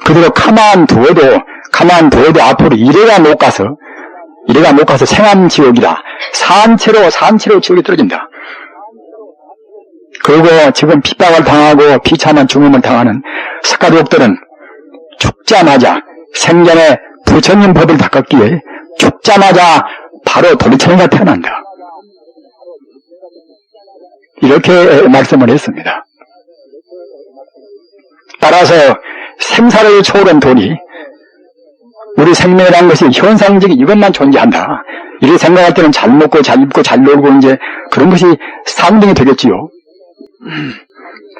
그대로 가만 두어도 앞으로 이래가 못 가서 생암지옥이다. 산채로 지옥에 떨어진다. 그리고 지금 핍박을 당하고 비참한 죽음을 당하는 석가족들은 죽자마자 생전에 부처님 법을 닦았기에 죽자마자 바로 도리처녀가 태어난다. 이렇게 말씀을 했습니다. 따라서 생사를 초월한 도리, 우리 생명이라는 것이 현상적인 이것만 존재한다. 이렇게 생각할 때는 잘 먹고 잘 입고 잘 놀고 이제 그런 것이 상등이 되겠지요.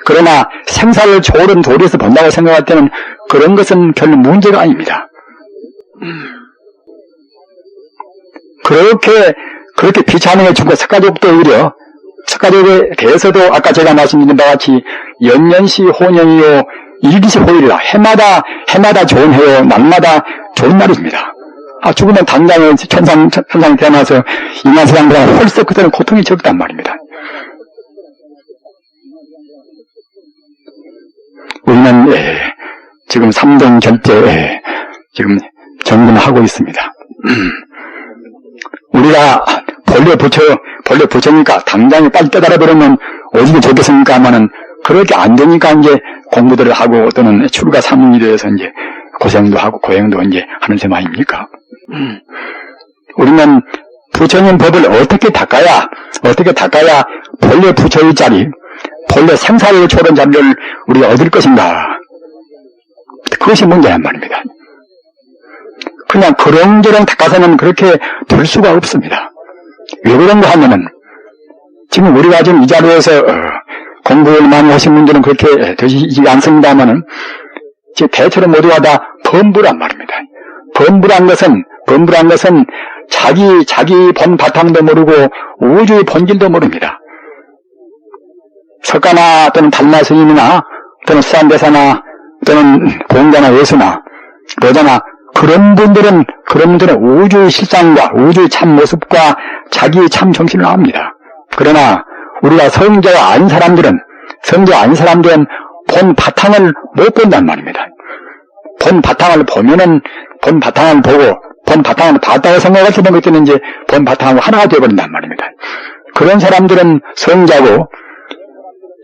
그러나 생사를 초월한 도리에서 본다고 생각할 때는 그런 것은 별로 문제가 아닙니다. 그렇게 비참하게 죽고 석가족도 오히려 석가족에 대해서도 아까 제가 말씀드린 바와 같이 연년시 호년이요 일기시 호일이라 해마다 좋은 해요 날마다 좋은 날입니다. 죽으면 당장에 천상에 태어나서 인간세상보다 훨씬 그때는 고통이 적단 말입니다. 우리는 지금 3등 결제 지금 점검하고 있습니다. 우리가 본래 부처니까 당장에 빨리 깨달아버리면 어디가 좋겠습니까? 하면은 그렇게 안 되니까 이제 공부들을 하고 또는 출가 사문이 되어서 이제 고생도 하고 고행도 이제 하는 셈 아닙니까? 우리는 부처님 법을 어떻게 닦아야 본래 부처의 자리, 본래 생사를 초월한 자리를 우리가 얻을 것인가? 그것이 문제란 말입니다. 그냥 그렁저렁 닦아서는 그렇게 될 수가 없습니다. 왜 그런가 하면은 지금 우리가 지금 이 자리에서 공부를 많이 하신 분들은 그렇게 되시지 않습니다만은 대체로 모두가 다 범부란 말입니다. 범부란 것은 자기 본 바탕도 모르고 우주의 본질도 모릅니다. 석가나 또는 달마 스님이나 또는 수산대사나 또는 공자나 예수나 로자나 그런 분들은 우주의 실상과 우주의 참 모습과 자기의 참 정신을 압니다. 그러나 우리가 성자가 아닌 사람들은 본 바탕을 못 본단 말입니다. 본 바탕을 보면은 본 바탕을 봤다고 생각할 때 보면 그때는 이제 본 바탕하고 하나가 되어버린단 말입니다. 그런 사람들은 성자고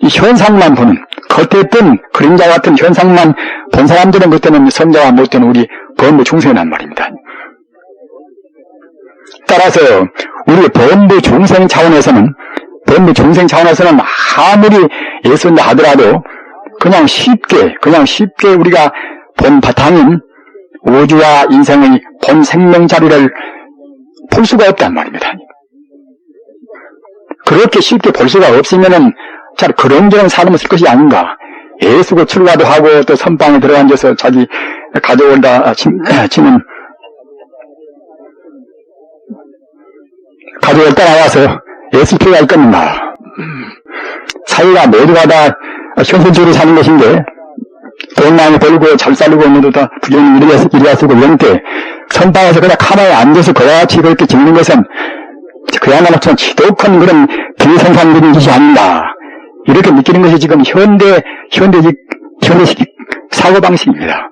이 현상만 보는 겉에 뜬 그림자 같은 현상만 본 사람들은 그때는 성자가 못된 우리 범부 중생이란 말입니다. 따라서 우리 범부 중생 차원에서는 아무리 예수인다 하더라도 그냥 쉽게 우리가 본 바탕인 우주와 인생의 본 생명 자리를 볼 수가 없단 말입니다. 그렇게 쉽게 볼 수가 없으면은 잘 그런저런 삶을 쓸 것이 아닌가. 애쓰고 출가도 하고 또 선방에 들어앉아서 자기 가져올다 치는 가족을 따라와서 애쓸 필요가 있겠는가. 사회가 모두가 다 현실적으로 사는 것인데 돈 많이 벌고 잘 살고 모두 다 부정이 이리와 쓰고 이런 때 선방에서 그냥 가만히 앉아서 그와 같이 그렇게 지내는 것은 그야말로 좀 지독한 그런 비생산적인 짓이 아닌가. 이렇게 느끼는 것이 지금 현대식 사고방식입니다.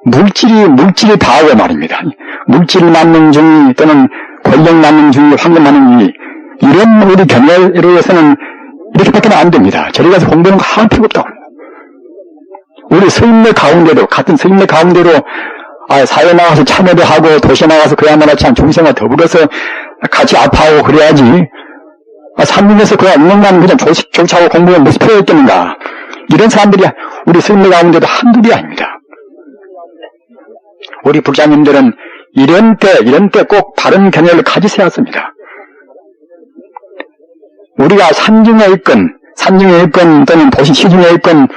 물질이 다하고 말입니다. 물질 맞는 중이 또는 권력 맞는 중이 황금 맞는 중이 이런 우리 견해로 해서는 이렇게밖에 안 됩니다. 저리 가서 공부하는 거 할 필요 없다고 합니다. 우리 스님네 가운데도 같은 스님네 가운데도 사회 나가서 참여도 하고 도시에 나가서 그야말로 참 중생과 더불어서 같이 아파하고 그래야지. 산림에서 그냥 있는 건 그냥 조식하고 공부하면 무슨 필요가 있겠는가. 이런 사람들이 우리 스님들 가운데도 한둘이 아닙니다. 우리 불자님들은 이런 때 꼭 바른 견해를 가지셔야 합니다. 우리가 산중에 있건 또는 도시 시중에 있건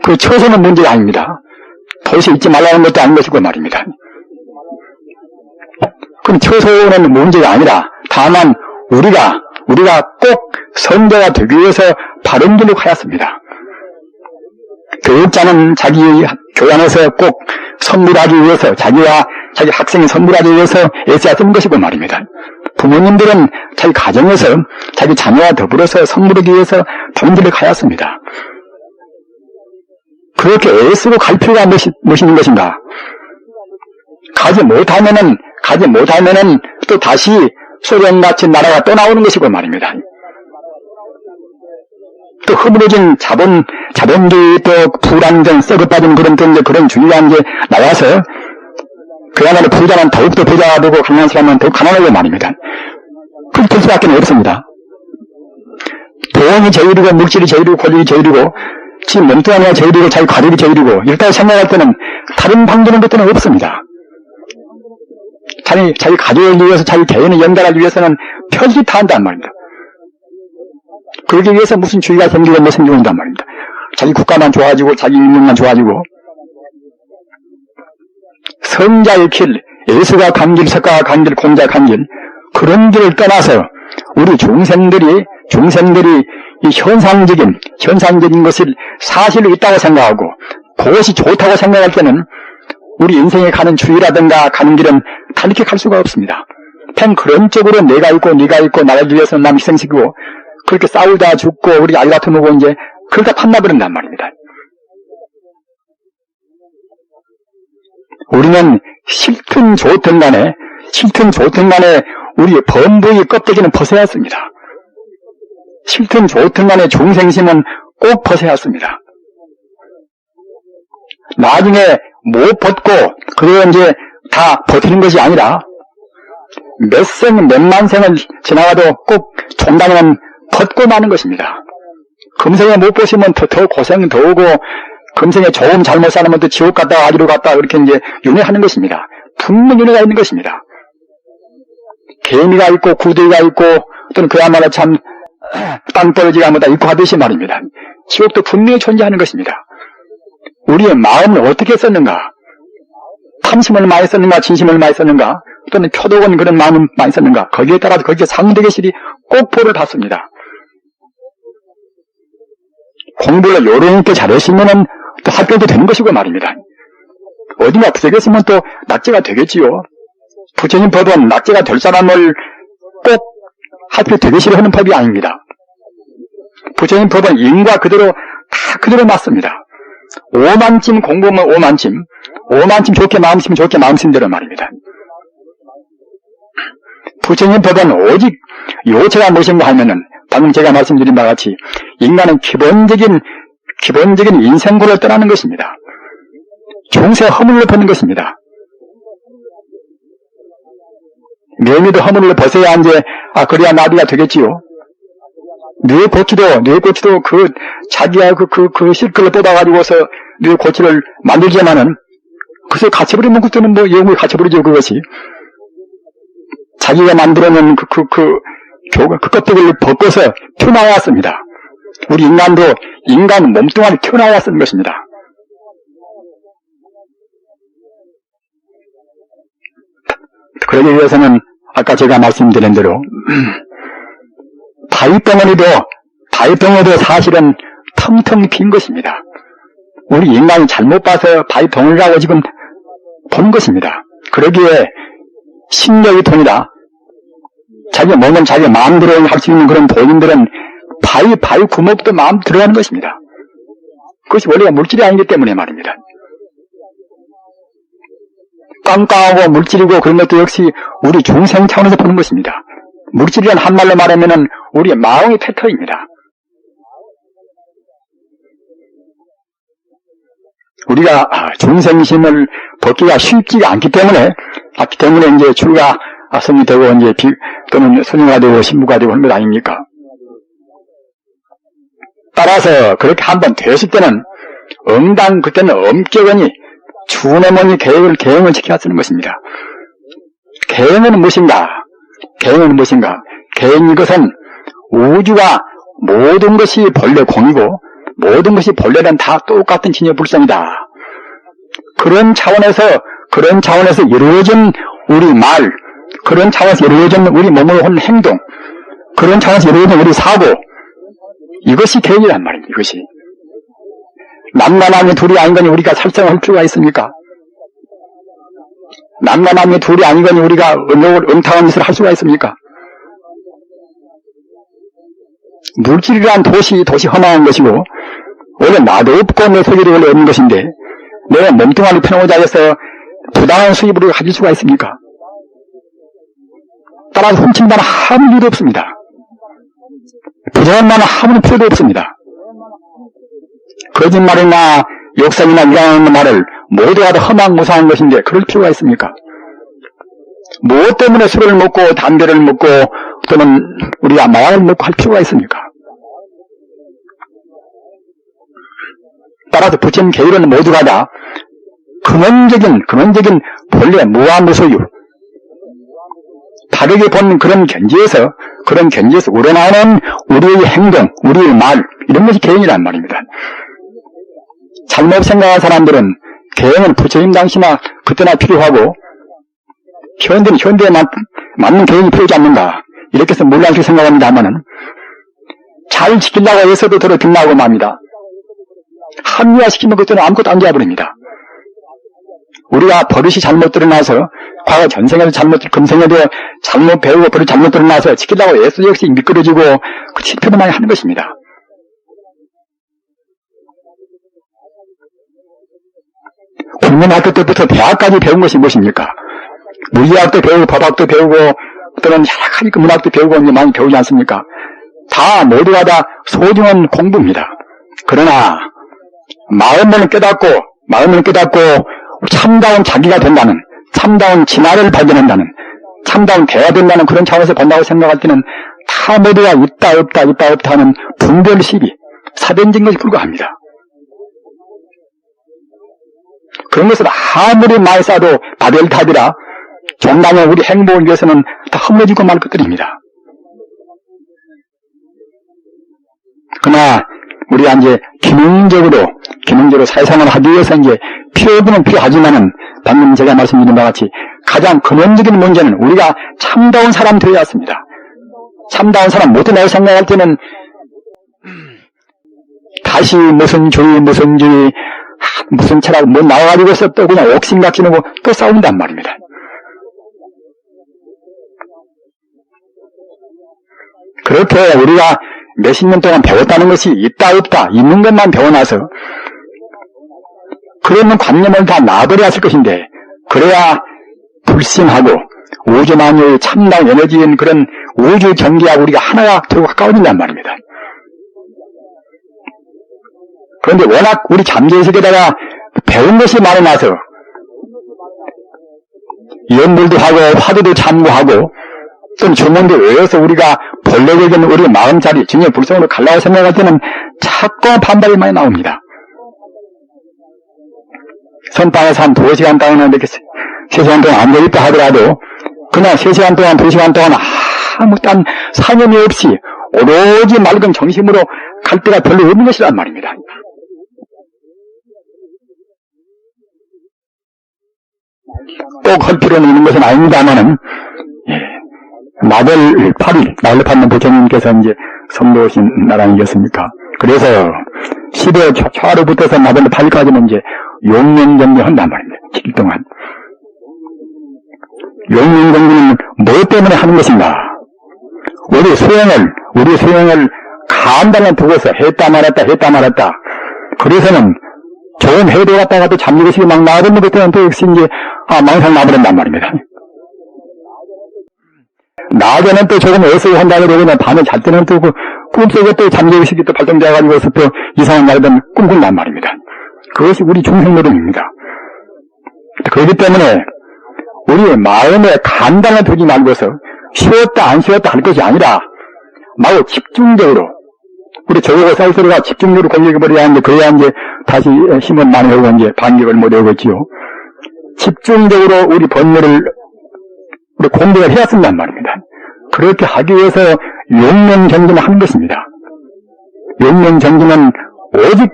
그 처소는 문제가 아닙니다. 도시에 있지 말라는 것도 아닌 것이고 말입니다. 그럼 처소는 문제가 아니라 다만 우리가 꼭 선자가 되기 위해서 바른 길로 가야습니다. 교육자는 자기 교양에서 꼭 선물하기 위해서 자기 학생이 선물하기 위해서 애써야 쓰는 것이고 말입니다. 부모님들은 자기 가정에서 자기 자녀와 더불어서 선물하기 위해서 바른 길을 가야 합니다. 그렇게 애쓰고 갈 필요가 무엇이 있는 것인가? 가지 못하면은 또 다시 소련같이 나라가 또 나오는 것이고 말입니다. 또 흐물어진 자본주의 또 불안정 썩어 빠진 그런 주의가 이제 나와서 그야말로 부자는 더욱더 부자가 되고 가난한 사람은 더욱 가난하고 말입니다. 그렇게 될 수밖에 없습니다. 돈이 제일이고 물질이 제일이고 권력이 제일이고 지 몸뚱아리가 제일이고 자기 가족이 제일이고 이렇다고 생각할 때는 다른 방도는 것들은 없습니다. 자기 가족을 위해서 자기 개인을 연달하기 위해서는 편히 다 한단 말입니다. 그러기 위해서 무슨 주의가 생기고 뭐 생기고 한단 말입니다. 자기 국가만 좋아지고 자기 인민만 좋아지고 성자의 길, 예수가 간 길, 석가가 간 길, 공자가 간 길 그런 길을 떠나서 우리 중생들이 이 현상적인 것을 사실로 있다고 생각하고 그것이 좋다고 생각할 때는 우리 인생에 가는 주의라든가 가는 길은 다 이렇게 갈 수가 없습니다. 그런 쪽으로 내가 있고 네가 있고 나를 위해서 남 희생시키고 그렇게 싸우다 죽고 우리 아이 같은 거고 이제 그러다 판나버린단 말입니다. 우리는 싫든 좋든 간에 우리 범부의 껍데기는 벗어야 합니다. 싫든 좋든 간에 중생심은 꼭 벗어야 합니다. 나중에 못 벗고 그거 이제 다 버티는 것이 아니라 몇만 생을 지나가도 꼭 종단은 벗고 마는 것입니다. 금생에 못 보시면 더 고생 더 오고 금생에 조금 잘못 살면 또 지옥 갔다가 아지로 갔다가 그렇게 이제 윤회하는 것입니다. 분명 윤회가 있는 것입니다. 개미가 있고 구덩이가 있고 또는 그야말로 참 땅벌어지가 뭐다 있고 하듯이 말입니다. 지옥도 분명히 존재하는 것입니다. 우리의 마음을 어떻게 썼는가? 탐심을 많이 썼는가? 진심을 많이 썼는가? 또는 표독은 그런 마음을 많이 썼는가? 거기에 따라서 거기에 상대계실이 꼭 보를 받습니다. 공부를 요령있게 잘하시면은 또 합격이 되는 것이고 말입니다. 어딘가 부족했으면 또 낙제가 되겠지요. 부처님 법은 낙제가 될 사람을 꼭 합격 되기시를 하는 법이 아닙니다. 부처님 법은 인과 그대로 다 그대로 맞습니다. 오만쯤 공부하면 오만쯤 좋게 마음 쓰면 좋게 마음 쓴 대로 말입니다. 부처님 법은 오직 요체가 무엇인가 하면은 방금 제가 말씀드린 바와 같이 인간은 기본적인 인생고를 떠나는 것입니다. 중세 허물을 벗는 것입니다. 매미도 허물을 벗어야 이제 그래야 나비가 되겠지요. 뇌꼬치도 자기가 그 실크를 뽑아가지고서 뇌꼬치를 만들지만은 그것을 갇혀버리면 그때는 뭐 영웅이 갇혀버리죠. 그것이 자기가 만들어놓은 그 껍데기를 벗고서 튀어나와야 합니다. 우리 인간 몸뚱아리 튀어나와야 쓰는 것입니다. 그러기 위해서는 아까 제가 말씀드린 대로 바위덩어리도 사실은 텅텅 빈 것입니다. 우리 인간이 잘못 봐서 바위덩어리라고 지금 보는 것입니다. 그러기에 신력이 돈이다. 자기 몸은 자기 마음대로 할 수 있는 그런 도인들은 바위 구멍도 마음 들어가는 것입니다. 그것이 원래가 물질이 아니기 때문에 말입니다. 깜깜하고 물질이고 그런 것도 역시 우리 중생 차원에서 보는 것입니다. 물질이란 한말로 말하면은 우리의 마음의 패턴입니다. 우리가 중생심을 벗기가 쉽지가 않기 때문에 이제 주가 성이 되고 이제 또는 선유가 되고 신부가 되고 하는 것 아닙니까? 따라서 그렇게 한번 되었을 때는 그때는 엄격하니 주어머니 계행을 지켜야 쓰는 것입니다. 계행은 무엇인가? 계행 이것은 우주가 모든 것이 본래 공이고 모든 것이 본래는 다 똑같은 진여불성이다. 그런 차원에서 이루어진 우리 말, 그런 차원에서 이루어진 우리 몸으로 하는 행동, 그런 차원에서 이루어진 우리 사고, 이것이 계행이란 말입니다. 이것이. 남과 남이 둘이 아니거니 우리가 살생할 필요가 있습니까? 남과 남이 둘이 아니거니 우리가 응탕한 짓을 할 수가 있습니까? 물질이란 도시 허망한 것이고, 원래 나도 없고 내 소유를 원래 없는 것인데, 내가 몸뚱아리 펴놓고자 해서 부당한 수입으로 가질 수가 있습니까? 따라서 훔친다는 아무 이유도 없습니다. 부정한 말은 아무 필요도 없습니다. 거짓말이나 욕설이나 이상한 말을 모두가 다 허망무상한 것인데 그럴 필요가 있습니까? 무엇 때문에 술을 먹고 담배를 먹고 또는 우리가 마약을 먹고 할 필요가 있습니까? 따라서 부처님 계율은 모두가 다 근원적인 본래 무아무소유 다르게 본 그런 견지에서 우러나오는 우리의 행동, 우리의 말 이런 것이 계행이란 말입니다. 잘못 생각한 사람들은 계행은 부처님 당시나 그때나 필요하고 현대에 맞는 계행이 필요하지 않는가 이렇게 해서 몰라서 생각합니다만은 잘 지키려고 해서도 더러 빗나가고 맙니다. 합리화시키면 그때는 아무것도 안 되어버립니다. 우리가 버릇이 잘못 드러나서 과거 전생에도 금생에도 잘못 배우고 버릇이 잘못 드러나서 지키려고 애써 역시 미끄러지고 그 실패도 많이 하는 것입니다. 국민학교 때부터 대학까지 배운 것이 무엇입니까? 물리학도 배우고 법학도 배우고 또는 여러 가지 문학도 배우고 많이 배우지 않습니까? 다 모두가 다 소중한 공부입니다. 그러나 마음을 깨닫고 참다운 자기가 된다는, 참다운 진화를 발견한다는, 참다운 대화 된다는 그런 차원에서 본다고 생각할 때는 다 모두가 있다 없다 하는 분별 시비, 사변진 것이 불과합니다. 그런 것을 아무리 많이 쌓아도 바벨탑이라 종단의 우리 행복을 위해서는 다 허물어지고 말 것들입니다. 그러나 우리가 이제 기능적으로 사회생활을 하기 위해서 이제 필요는 필요하지만은 방금 제가 말씀드린 바와 같이 가장 근원적인 문제는 우리가 참다운 사람 되어야 했습니다. 참다운 사람 못해내고 생각할 때는 다시 무슨 주의 무슨 철학 나와가지고서 또 그냥 옥신각신하고 또 싸운단 말입니다. 그렇게 우리가 몇십 년 동안 배웠다는 것이 있다 없다 있는 것만 배워놔서 그런 관념을 다 놔버려야 할 것인데 그래야 불신하고 우주만유의 참나온 에너지인 그런 우주 경계하고 우리가 하나가 되고 가까워진단 말입니다. 그런데 워낙 우리 잠재의식에다가 배운 것이 많아서 연불도 하고 화두도 참고하고 또는 주문도 외워서 우리가 본래적인 우리 마음자리 진여 불성으로 갈라고 생각할 때는 자꾸 반발이 많이 나옵니다. 선방에서 한 2시간 동안 이렇게 3시간 동안 안 되겠다 하더라도 그냥 3시간 동안 2시간 동안 아무 딴 사념이 없이 오로지 맑은 정심으로 갈 때가 별로 없는 것이란 말입니다. 꼭 할 필요는 있는 것은 아닙니다만은 나들 8일 나를 받는 부처님께서 이제 선도하신 나라이겠습니까? 그래서 10월 초하루부터서 나들 8일까지는 이제 용명정리 한단 말입니다. 7일 동안. 용명정리는 뭐 때문에 하는 것인가? 우리 수행을 간단히 두고서 했다 말았다. 그래서는 좋은 해도 갔다가 또 잠기고식이 막 나오면 그때는 또 역시 이제 망상 나버린단 말입니다. 낮에는 또 조금 애쓰고 한다고 그러면 밤에 잘 때는 또 꿈속에 또 잠재의식이 또 발동되어가지고서 또 이상한 날이든 꿈꾼단 말입니다. 그것이 우리 중생 노름입니다. 그렇기 때문에 우리의 마음에 간단히 두지 말고서 쉬었다 안 쉬었다 할 것이 아니라 마구 집중적으로 우리 저거고 쌀소리가 집중적으로 공격해버려야 이제 그래야 이제 다시 힘은 많이 오고 이제 반격을 못 해오겠지요. 집중적으로 우리 번뇌를 우리 공격을 해야 쓴단 말입니다. 그렇게 하기 위해서 용맹정진을 하는 것입니다. 용맹정진은 오직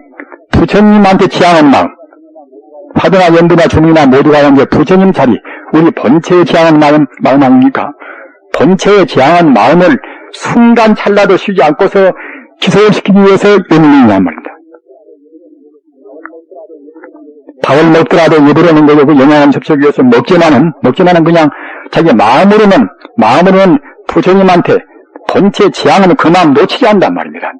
부처님한테 지향하는 마음, 화두나 연두나 중이나 모두가 이제 부처님 자리, 우리 본체에 지향하는 마음 아닙니까? 본체에 지향한 마음을 순간 찰나도 쉬지 않고서 기소를 시키기 위해서 용맹이란 말입니다. 밥을 먹더라도 입으로는 거고 그 영양을 접촉하기 위해서 먹지만은 그냥 자기 마음으로는 부처님한테 본체 지향은 그 마음 놓치지 않는단 말입니다.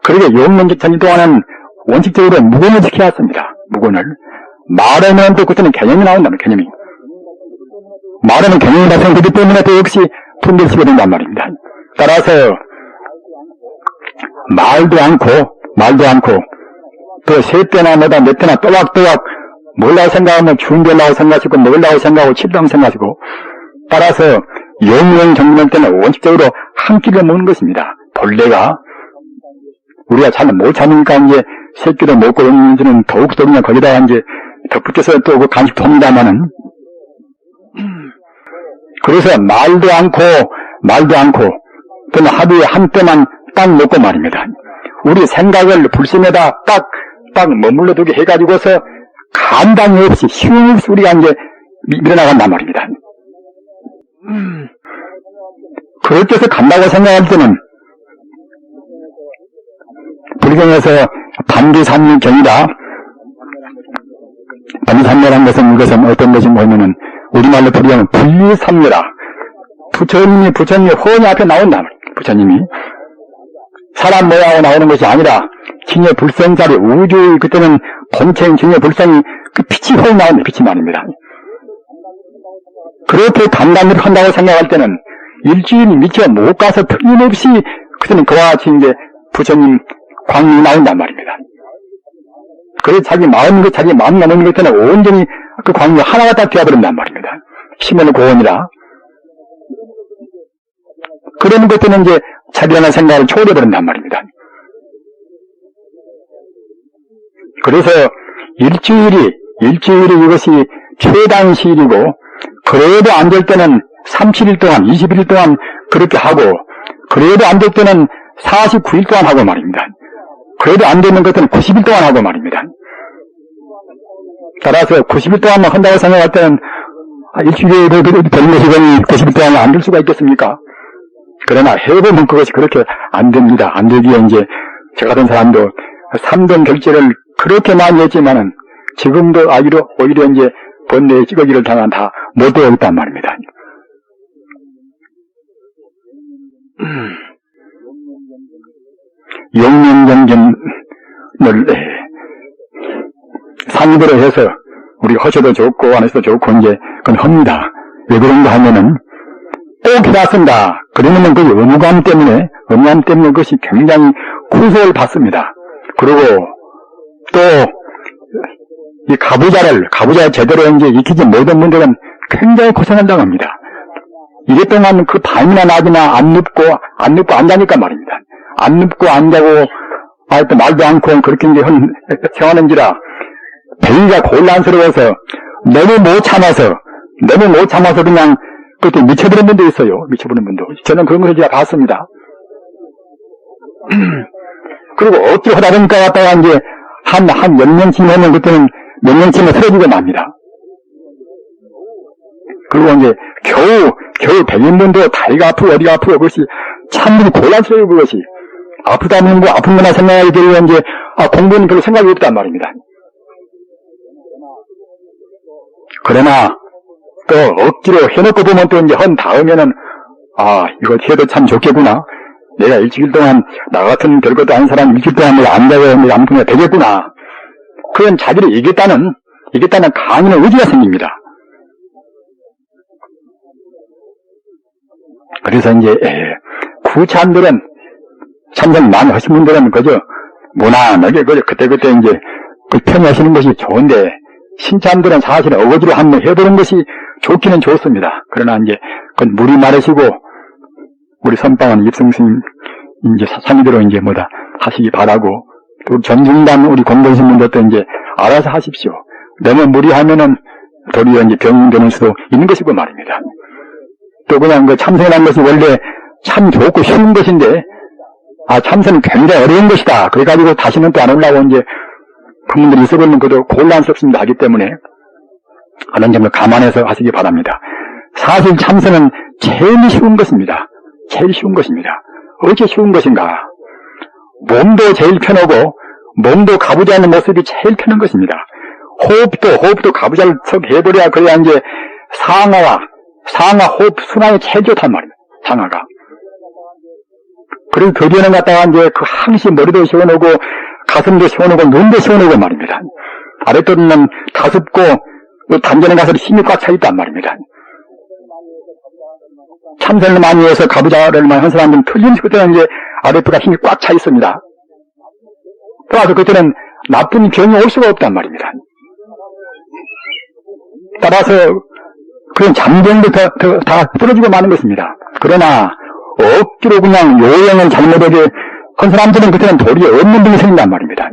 그러게 용맹기천이 동안은 원칙적으로 무건을 지켜야 했습니다. 무건을. 말하면 또 그때는 개념이 나온다면 개념이. 말하면 개념이 발생되기 때문에 또 역시 분별시가 된단 말입니다. 따라서 말도 않고 또 세 때나 몇 때나 또박또박 뭘라고 생각하면 준비하려고 생각하시고 먹으려고 생각하고 칠려고 생각하시고 따라서 용맹정진 때는 원칙적으로 한 끼를 먹는 것입니다. 본래가 우리가 잘 못 참으니까 이제 새끼를 먹고 있는지는 더욱더 그냥 거기다가 이제 덧붙여서 또 그 간식 봅니다마는 그래서 말도 않고 또는 하루에 한 때만 딱 먹고 말입니다. 우리 생각을 불심에다 딱 머물러 두게 해가지고서 감당이 없이 쉬움 없이 우리가 이제 밀어나간단 말입니다. 그렇게 해서 간다고 생각할 때는 불경에서 반기산경이다. 반기산묘라는 것은 어떤 것이 뭐냐면은 우리말로 불경은 분리산묘라. 부처님이 혼이 앞에 나온다. 부처님이 사람 모양으로 나오는 것이 아니라 진여 불성자리 우주의 그때는 본체인 진여 불성이 그 빛이 혼이 나오는 빛이 말입니다. 그렇게 간단히 한다고 생각할 때는 일주일 미처 못 가서 틀림없이 그때는 그와 같이 이제 부처님 광이 나온단 말입니다. 그래서 자기 마음 나오는 것 때는 온전히 그 광이 하나가 다 되어버린단 말입니다. 심연의 고원이라. 그런 것 때는 이제 자기라는 생각을 초월해버린단 말입니다. 그래서 일주일이 이것이 최단시일이고, 그래도 안 될 때는 37일 동안, 21일 동안 그렇게 하고, 그래도 안 될 때는 49일 동안 하고 말입니다. 그래도 안 되는 것은 90일 동안 하고 말입니다. 따라서 90일 동안만 한다고 생각할 때는 일주일에 되는 것이거니 90일 동안은 안 될 수가 있겠습니까? 그러나 해보면 그것이 그렇게 안 됩니다. 안 되기에 이제 저 같은 사람도 3돈 결제를 그렇게 많이 했지만은 지금도 오히려 이제 번뇌의 찌꺼기를 당한 다 못 되어 있단 말입니다. 용맹정진을 상대로 해서 우리 허셔도 좋고 안 해서도 좋고 이제 그건 합니다. 왜 그런가 하면은 꼭 해야 쓴다. 그러면은 그 의무감 때문에 그것이 굉장히 구속을 받습니다. 그리고 또 이 가부좌를 제대로 이제 익히지 못한 분들은 굉장히 고생을 당합니다. 이랫동안 그 밤이나 낮이나 안 눕고 안 자니까 말입니다. 안 눕고 안 자고 또 말도 않고 그렇게 이제 생활하는지라 배기가 곤란스러워서 너무 못 참아서 그냥 그때 미쳐버린 분도 있어요. 미쳐버린 분도. 저는 그런 것을 제가 봤습니다. 그리고 어찌 하다 보니까 왔다가 이제 한 몇 년쯤 하면 그때는 몇 년쯤에 쓰러지고 납니다. 그리고 이제 겨우 백인 분도 다리가 아프고 어디가 아프고 그것이 참으로 곤란스러워요. 그것이. 아프다면 뭐 아픈 거나 생각하게 되면 이제 공부는 별로 생각이 없단 말입니다. 그러나 또 억지로 해놓고 보면 또 이제 헌 다음에는 이거 해도 참 좋겠구나. 내가 일주일 동안 나 같은 별것도 아닌 사람 일주일 동안 내가 안 자고 아무튼 되겠구나. 그건 자기를 이겼다는 강인한 의지가 생깁니다. 그래서 이제 구참들은 참선 많이 하신 분들은 그저 무난하게 그때 이제 그 편히하시는 것이 좋은데 신참들은 사실 어거지로 한번 해보는 것이 좋기는 좋습니다. 그러나 이제 그건 물이 마르시고 우리 선방은 입성스님 이제 상의대로 이제 뭐다 하시기 바라고, 또 전중단 우리 공동신문들도 이제 알아서 하십시오. 너무 무리하면은 도리어 이제 병되는 수도 있는 것이고 말입니다. 또 그냥 그 참선이라는 것이 원래 참 좋고 쉬운 것인데, 참선은 굉장히 어려운 것이다. 그래가지고 다시는 또 안 올라오고 이제 그분들이 있어보면 그것도 곤란스럽습니다. 하기 때문에 그런 점을 감안해서 하시기 바랍니다. 사실 참선은 제일 쉬운 것입니다. 제일 쉬운 것입니다. 어찌 쉬운 것인가? 몸도 제일 편하고, 몸도 가부좌 하는 모습이 제일 편한 것입니다. 호흡도 가부좌를 석 해버려야, 그래야 이제 상하 호흡 순환이 제일 좋단 말입니다. 상하가. 그리고 교리에는 갖다가 이제 그 항시 머리도 시원하고, 가슴도 시원하고, 눈도 시원하고 말입니다. 아랫도는 가습고, 단전에 가서 힘이 꽉 차 있단 말입니다. 참선을 많이 해서 가부좌를 많이 한 사람들은 틀림없이 그때는 이제 아랫도가 힘이 꽉 차 있습니다. 따라서 그때는 나쁜 병이 올 수가 없단 말입니다. 따라서 그런 잠병도 다 떨어지고 마는 것입니다. 그러나 억지로 그냥 요행을 잘못하게 한 사람들은 그때는 도리에 없는 병이 생긴단 말입니다.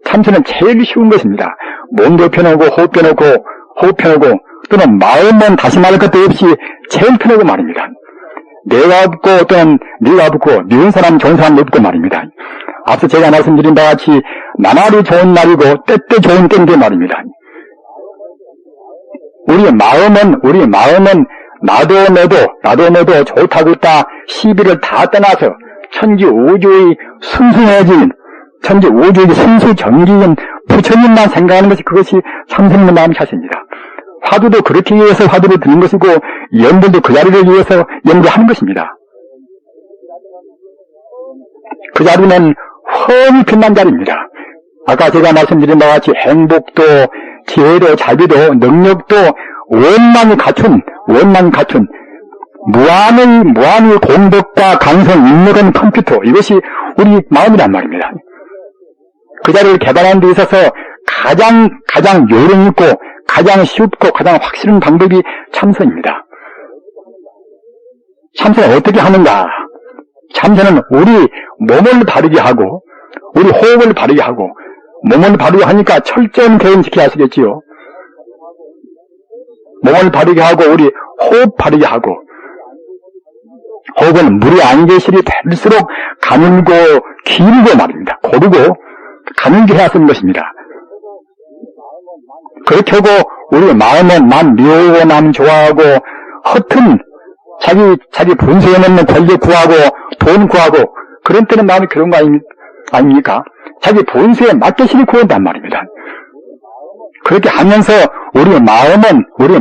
참선은 제일 쉬운 것입니다. 몸도 편하고 호흡 편하고 또는 마음은 다시 말할 것도 없이 제일 편하고 말입니다. 내가 없고 또는 네가 없고 미운 사람 좋은 사람 없고 말입니다. 앞서 제가 말씀드린 바와 같이 나날이 좋은 날이고 때때 좋은 때인데 말입니다. 우리 마음은 나도 너도 좋다고 있다 시비를 다 떠나서 천지 우주의 순수해진 천지 우주의 순수 정기인 부처님만 생각하는 것이 그것이 참선의 마음 자세입니다. 화두도 그렇게 위해서 화두를 드는 것이고 연불도 그 자리를 위해서 연불하는 것입니다. 그 자리는 훤히 빛난 자리입니다. 아까 제가 말씀드린 바와 같이 행복도 지혜도 자비도 능력도 원만히 갖춘 무한의 공덕과 강성 인력은 컴퓨터, 이것이 우리 마음이란 말입니다. 그 자리를 개발하는 데 있어서 가장 요령 있고 가장 쉽고 가장 확실한 방법이 참선입니다. 참선은 어떻게 하는가? 참선은 우리 몸을 바르게 하고 우리 호흡을 바르게 하고, 몸을 바르게 하니까 철저한 교훈 지켜야 하시겠지요. 몸을 바르게 하고 우리 호흡 바르게 하고, 호흡은 물이 안 계실이 될수록 가늘고 길고 말입니다. 고르고 가늘게 해야 쓰는 것입니다. 그렇게 하고 우리 마음은 남 미워하고 남 좋아하고 허튼 자기 본세에 넣는 권력 구하고 돈 구하고, 그런 때는 마음이 그런 거 아닙니까? 자기 본세에 맞게 실이 구한단 말입니다. 그렇게 하면서 우리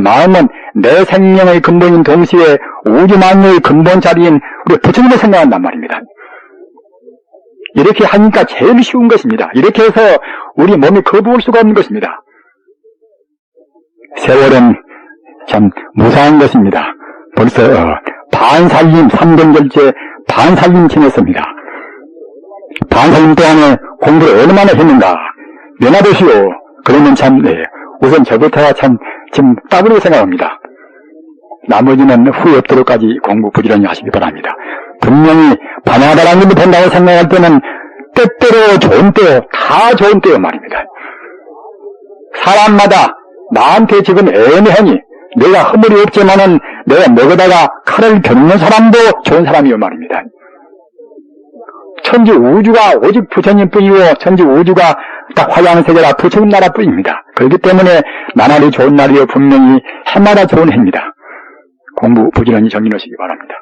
마음은 내 생명의 근본인 동시에 우주 만유의 근본 자리인 우리 부처님을 생각한단 말입니다. 이렇게 하니까 제일 쉬운 것입니다. 이렇게 해서 우리 몸이 거부할 수가 없는 것입니다. 세월은 참 무사한 것입니다. 벌써 반살림 3등결제 반살림 지냈습니다. 반살림 동안에 공부를 얼마나 했는가 면하듯이요. 그러면 참 우선 저부터가 참 지금 따블로 생각합니다. 나머지는 후회 없도록까지 공부 부지런히 하시기 바랍니다. 분명히 반야다라는 것을 본다고 생각할 때는 때때로 좋은 때요, 다 좋은 때요 말입니다. 사람마다 나한테 지금 애매하니 내가 허물이 없지만은 내가 먹어다가 칼을 겨누는 사람도 좋은 사람이요 말입니다. 천지 우주가 오직 부처님뿐이고 천지 우주가 딱 화양세계라 부처님 나라뿐입니다. 그렇기 때문에 나날이 좋은 날이요 분명히 해마다 좋은 해입니다. 공부 부지런히 정진하시기 바랍니다.